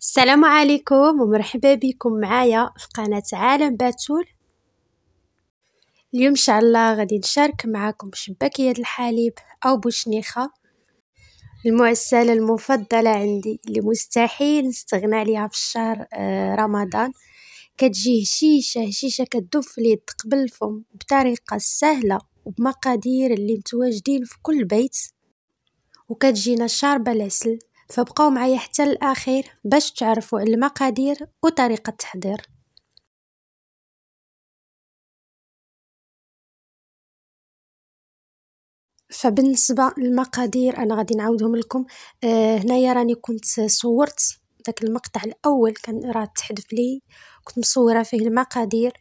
السلام عليكم ومرحبا بكم معايا في قناة عالم باتول. اليوم ان شاء الله غادي نشارك معكم شباكية الحليب او بوشنيخة، المعسلة المفضلة عندي اللي مستحيل نستغنى عليها في الشهر رمضان. كتجي هشيشة كتذوب في اليد قبل الفم بطريقة سهلة وبمقادير اللي متواجدين في كل بيت، وكتجينا شاربة العسل. فبقاو معايا حتى الاخير باش تعرفوا على المقادير وطريقة التحضير. فبالنسبة للمقادير انا غادي نعاودهم لكم. هنايا راني كنت صورت داك المقطع الاول، كان راه تحذف لي، كنت مصوره فيه المقادير،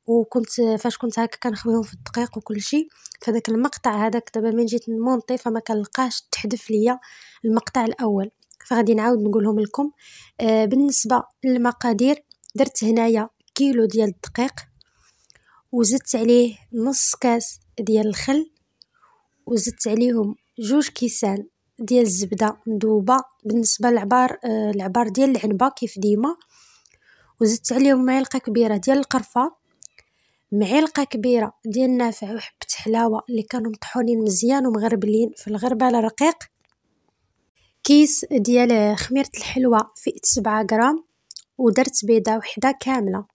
وكنت فاش كنت هكا كنخويهم في الدقيق وكل شيء. فداك المقطع هذاك دابا من جيت نمونطي فما كنلقاش تحذف ليا المقطع الاول، فغادي نعاود نقولهم لكم. بالنسبة للمقادير درت هنايا كيلو ديال الدقيق، وزدت عليه نص كاس ديال الخل، وزدت عليهم 2 كيسان ديال الزبده مذوبه بالنسبه للعبار العبار ديال العنبه كيف ديما، وزدت عليهم معلقه كبيره ديال القرفه، معلقه كبيره ديال النافع وحبه حلاوه اللي كانوا مطحونين مزيان ومغربلين في الغربال الرقيق، كيس ديال خميره الحلوى فيه 7 غرام، ودرت بيضه وحده كامله.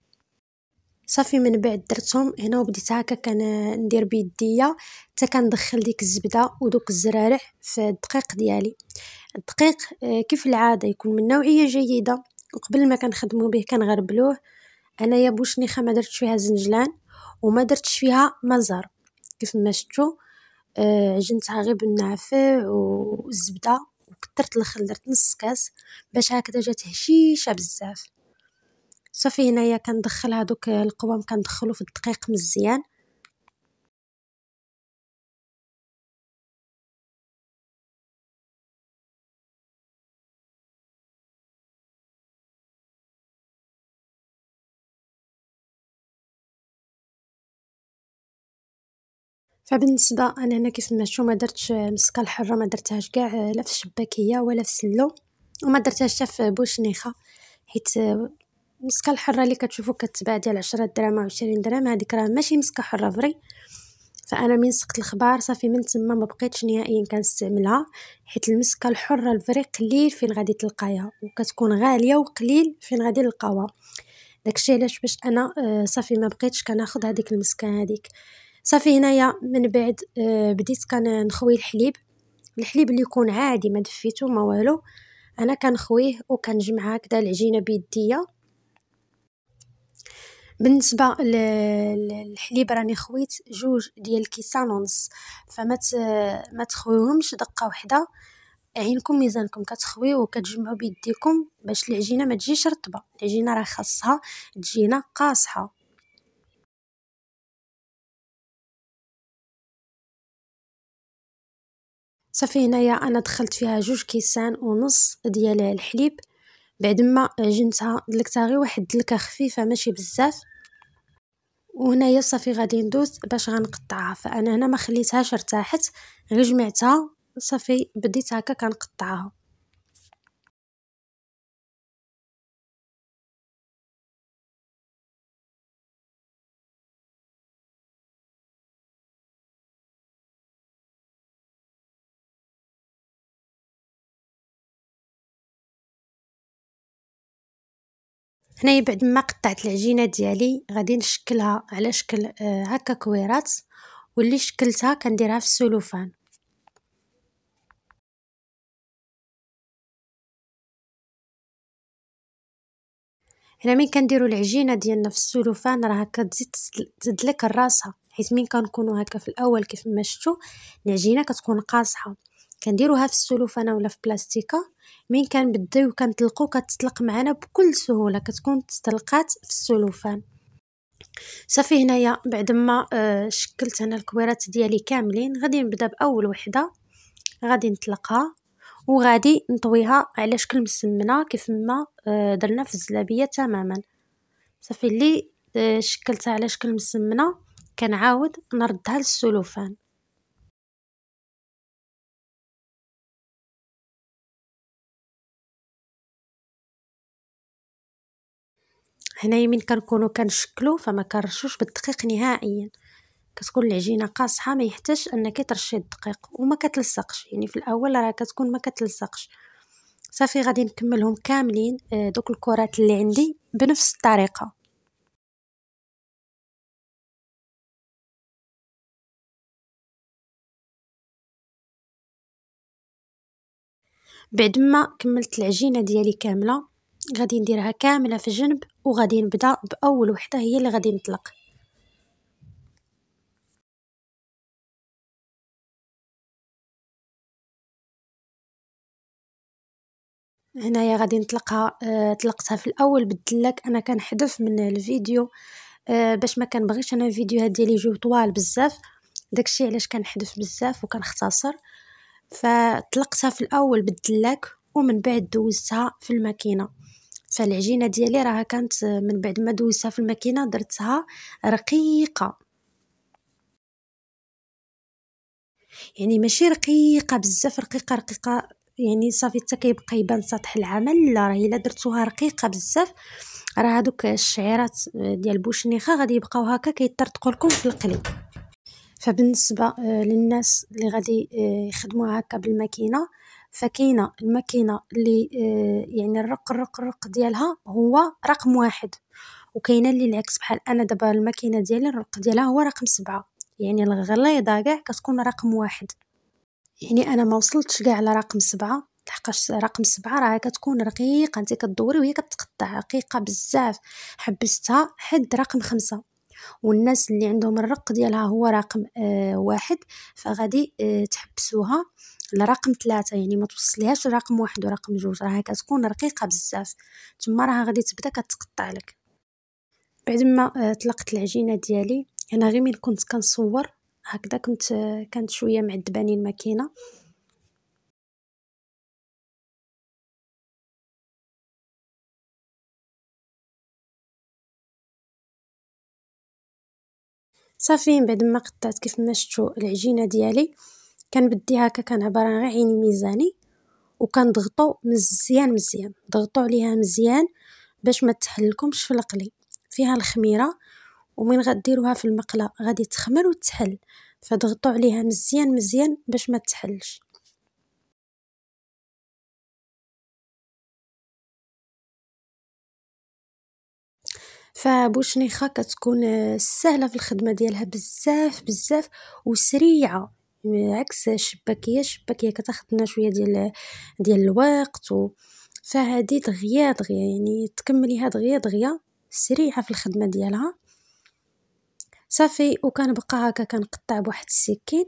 صافي من بعد درتهم هنا وبديت هكا كندير بيديا حتى كندخل ديك الزبده ودوك الزرارع في الدقيق ديالي. الدقيق كيف العاده يكون من نوعيه جيده، وقبل ما كنخدموا به كنغربلوه. انايا بوشنيخه ما درتش فيها زنجلان وما درتش فيها مزر، كيف ما شفتوا عجنتها غير بالنافع والزبده، وكثرت الخل درت نص كاس باش هكذا جات هشيشه بزاف. صافي هنايا كندخل هذوك القوام كندخلو في الدقيق مزيان. فبالنسبه انا هنا كيف ما شفتوا ما درتش مسكه الحره، ما درتهاش كاع لا في الشباكيه ولا في السلو، وما درتهاش حتى في بوشنيخه، حيت مسكه الحره اللي كتشوفوا كتباع ديال 10 دراهم و 20 درهم هذيك راه ماشي مسكه حره فري. فانا من سقت الخبار صافي من تما ما بقيتش نهائيا كنستعملها، حيت المسكه الحره الفري قليل فين غادي تلقايها، وكتكون غاليه وقليل فين غادي نلقاوها. داكشي علاش باش انا صافي ما بقيتش كناخذ هذيك المسكه هذيك. صافي هنايا من بعد بديت كنخوي الحليب اللي يكون عادي ما دفيتو ما والو، انا كنخويه وكنجمع هكذا العجينه بيديا. بالنسبه للحليب راني خويت 2 ديال الكيسان ونص، فما ما تخويوهمش دقه واحده، عينكم ميزانكم كتخويو وكتجمعوا بيديكم باش العجينه ما تجيش رطبه، العجينه راه خاصها تجينا قاصحه. صافي هنايا انا دخلت فيها 2 كيسان ونص ديال الحليب، بعد ما عجنتها دلكتها غير واحد الدلكه خفيفه ماشي بزاف. وهنايا صافي غادي ندوز باش غنقطعها، فانا هنا ما خليتهاش ارتاحت، غير جمعتها صافي بديت هكا كنقطعها. هنايا بعد ما قطعت العجينه ديالي غادي نشكلها على شكل هكا كويرات، واللي شكلتها كنديرها في السلوفان. هنا من كنديروا العجينه ديالنا في السلوفان راه كتزيد تدلك راسها، حيت من كنكونوا هكا في الاول كيف ما شفتوا العجينه كتكون قاصحه، كنديروها في السلوفانه ولا في بلاستيكه، من كنبداو كنطلقوا كتطلق معنا بكل سهوله، كتكون تطلقات في السلوفان. صافي هنايا بعد ما شكلت انا الكويرات ديالي كاملين، غادي نبدا باول وحده، غادي نطلقها وغادي نطويها على شكل مسمنه كيف ما درنا في الزلابيه تماما. صافي اللي شكلتها على شكل مسمنه كنعاود نردها للسلوفان. هنايا من كنكونو كنشكلو فما كنرشوش بالدقيق نهائيا، كتكون العجينة قاصحة ما يحتاجش انك ترشي الدقيق وما كتلصقش، يعني في الاول راه كتكون ما كتلصقش. صافي غادي نكملهم كاملين دوك الكرات اللي عندي بنفس الطريقة. بعد ما كملت العجينة ديالي كاملة غادي نديرها كاملة في جنب، وغادي نبدا باول وحدة هي اللي غادي نطلق. هنايا غادي نطلقها، طلقتها في الاول بالدلاك، انا كنحذف من الفيديو باش ما كنبغيش انا الفيديوهات ديالي يجيو طوال بزاف، داكشي علاش كنحذف بزاف وكنختصر. فطلقتها في الاول بالدلاك ومن بعد دوزتها في الماكينه. فالعجينه ديالي راها كانت من بعد ما دوزتها في الماكينه درتها رقيقه، يعني ماشي رقيقه بزاف، رقيقه رقيقه يعني صافي حتى كيبقى يبان سطح العمل، لا راهي الا درتوها رقيقه بزاف راه هادوك الشعيرات ديال بوشنيخه غادي يبقاو هكا كيطرطقوا لكم في القلي. فبالنسبة للناس اللي غادي يخدموها هكا بالماكينة، فكاينة الماكينة اللي يعني الرق ديالها هو رقم 1، وكاينة اللي العكس بحال أنا دابا الماكينة ديالي الرق ديالها هو رقم 7، يعني الغليظة كاع كتكون رقم 1. يعني أنا ما وصلتش كاع لرقم 7 لحقاش رقم 7 راها كتكون رقيقة، انت كدوري وهي كتقطع رقيقة بزاف، حبستها حد رقم 5. والناس اللي عندهم الرق ديالها هو رقم 1 فغادي تحبسوها لرقم 3، يعني ما توصليهاش لرقم 1 ورقم 2، راها كتكون رقيقة بزاف، تما راها غادي تبدا كتقطع لك. بعد ما طلقت العجينة ديالي، أنا غير من كنت كنصور هكذا كنت كانت شوية معذباني الماكينة. صافي من بعد ما قطعت كيف ما شفتوا العجينة ديالي، كان بدي هكا كان عبارة عن غير عيني ميزاني، وكنضغطو مزيان مزيان، ضغطوا عليها مزيان باش ما تحلكمش في القلي. فيها الخميرة، ومن غديروها في المقلة غادي تخمر وتحل، فضغطوا عليها مزيان مزيان باش ما تحلش. فبوشنيخة كتكون سهلة في الخدمة ديالها بزاف بزاف وسريعة، عكس الشباكية كتاخد لنا شوية ديال الوقت فهادي دغيا دغيا يعني تكمليها دغيا دغيا، سريعة في الخدمة ديالها. صافي وكنبقى هكا كنقطع بواحد السكين،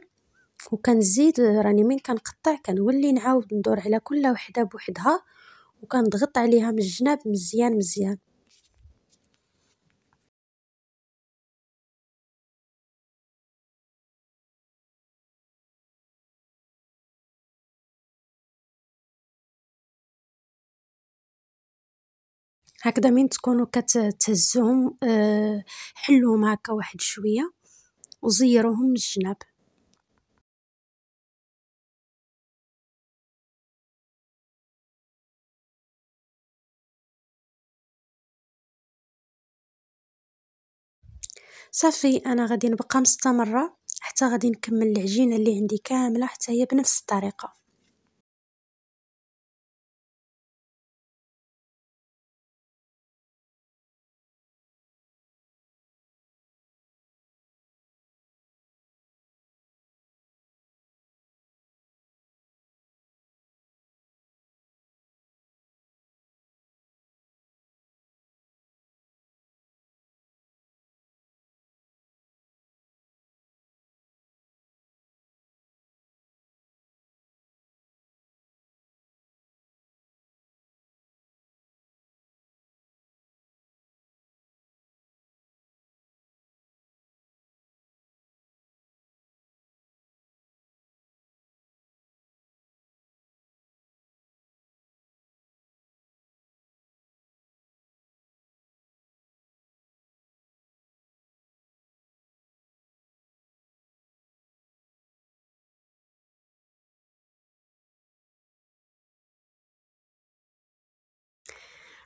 وكنزيد راني من كنقطع كنولي نعاود ندور على كل وحدة بوحدها وكنضغط عليها من الجناب مزيان مزيان. هكذا من تكونوا كتهزوهم حلوهم هكا واحد شوية وزيروهم من الجناب. صافي انا غادي نبقى مستمرة حتى غادي نكمل العجينة اللي عندي كاملة حتى هي بنفس الطريقة.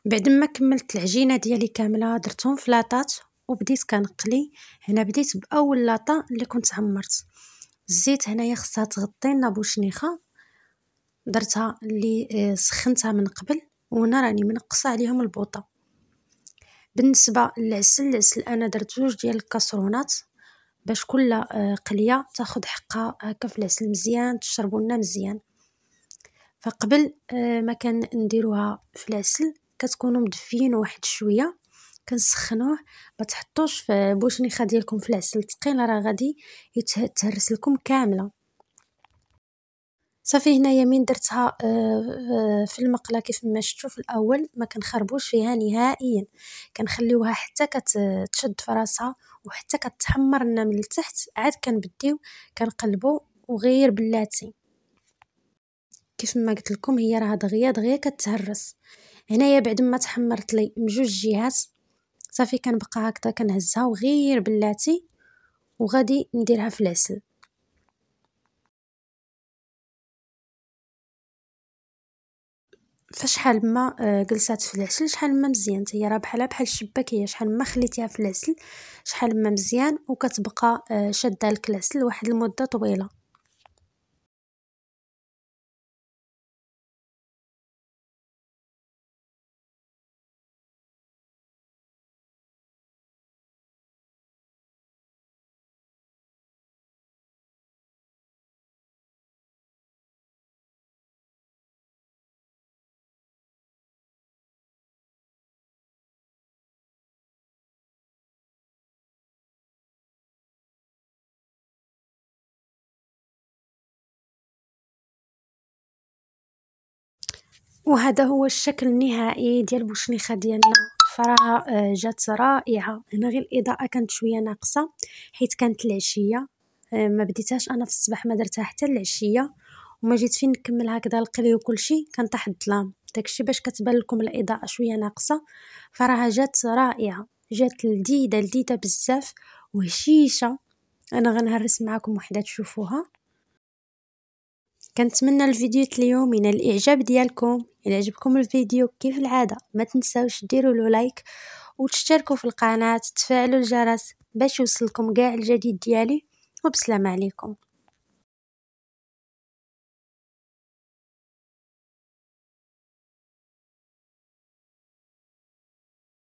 بعد ما كملت العجينه ديالي كامله درتهم في لاطات وبديت كنقلي. هنا بديت باول لاطه اللي كنت عمرت. الزيت هنايا خصها تغطي لنا بوشنيخه، درتها اللي سخنتها من قبل، وهنا راني منقصه عليهم البوطه. بالنسبه للعسل انا درت 2 ديال الكاسرونات باش كل قليه تاخذ حقها هكا في العسل مزيان، تشربوا لنا مزيان. فقبل ما كان نديروها في العسل كتكونوا مدفيين واحد شويه، كنسخنوه. ما تحطوش في بوشنيخه ديالكم في العسل ثقيل، راه غادي يتهرس لكم كامله. صافي هنايا من درتها في المقله كيف ما شفتوا في الاول ما كنخربوش فيها نهائيا، كنخليوها حتى كتشد في راسها وحتى كتحمر لنا من التحت، عاد كنبديو كنقلبوا وغير بلاتي. كيف ما قلت لكم هي راه دغيا دغيا كتهرس. هنايا بعد ما تحمرت لي من جوج جهات صافي كنبقى هكذا كنهزها وغير بلاتي وغادي نديرها في العسل. فشحال ما جلسات في العسل شحال ما مزيان، هي راه بحال الشباكيه، شحال ما خليتيها في العسل شحال ما مزيان وكتبقى شاده لك العسل واحد المده طويله. وهذا هو الشكل النهائي ديال بوشنيخه ديالنا. صراحه جات رائعه. هنا غير الاضاءه كانت شويه ناقصه حيت كانت العشيه، ما بديتهاش انا في الصباح، ما درتها حتى العشيه، وما جيت فين نكمل هكذا القلي وكل شيء كان طاح الظلام، داكشي باش كتبان لكم الاضاءه شويه ناقصه. فراها جات رائعه، جات لذيذه بزاف وهشيشه. انا غنهرس معكم وحده تشوفوها. كنتمنى الفيديو اليوم ينال الاعجاب ديالكم. الى عجبكم الفيديو كيف العاده ما تنساوش ديروا له لايك وتشتركوا في القناه، تفعلوا الجرس باش يوصلكم كاع الجديد ديالي. وبسلامه عليكم.